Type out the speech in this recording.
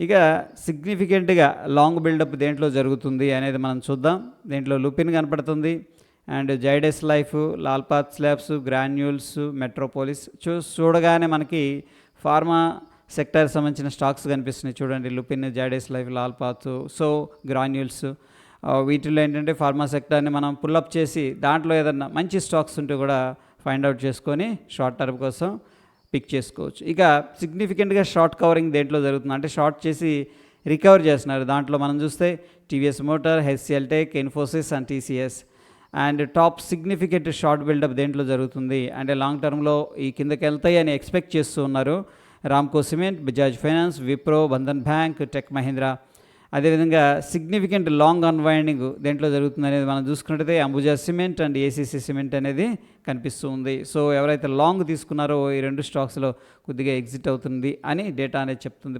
ఇక సిగ్నిఫికెంట్గా long buildup దేంట్లో జరుగుతుంది అనేది మనం చూద్దాం. దీంట్లో లుపిన్ కనపడుతుంది and Zydus life, Lalpath slabs, granules, Metropolis. చూడగానే మనకి ఫార్మా సెక్టర్ సంబంధించిన స్టాక్స్ కనిపిస్తున్నాయి చూడండి. Lupin, Zydus life, Lalpath, so granules. వీటిలో ఏంటంటే ఫార్మా సెక్టర్ని మనం పుల్లప్ చేసి దాంట్లో ఏదన్నా మంచి స్టాక్స్ ఉంటే కూడా ఫైండ్ అవుట్ చేసుకొని షార్ట్ టర్మ్ కోసం పిక్ చేసుకోవచ్చు. ఇక సిగ్నిఫికెంట్గా షార్ట్ కవరింగ్ దేంట్లో జరుగుతుంది అంటే షార్ట్ చేసి రికవర్ చేస్తున్నారు. దాంట్లో మనం చూస్తే TVS motor, HCL tech, Infosys and TCS. And top significant short buildup దేంట్లో జరుగుతుంది అంటే లాంగ్ టర్మ్లో ఈ కిందకి వెళ్తాయి అని ఎక్స్పెక్ట్ చేస్తూ ఉన్నారు. Ramco cement, Bajaj finance, Wipro, Bandhan bank, tech Mahindra. అదేవిధంగా సిగ్నిఫికెంట్ లాంగ్ అన్వైండింగ్ దేంట్లో జరుగుతుంది అనేది మనం చూసుకున్నట్టయితే Ambuja cement and ACC cement అనేది కనిపిస్తూ ఉంది. సో ఎవరైతే లాంగ్ తీసుకున్నారో ఈ రెండు స్టాక్స్లో కొద్దిగా ఎగ్జిట్ అవుతుంది అని డేటా అనేది చెప్తుంది.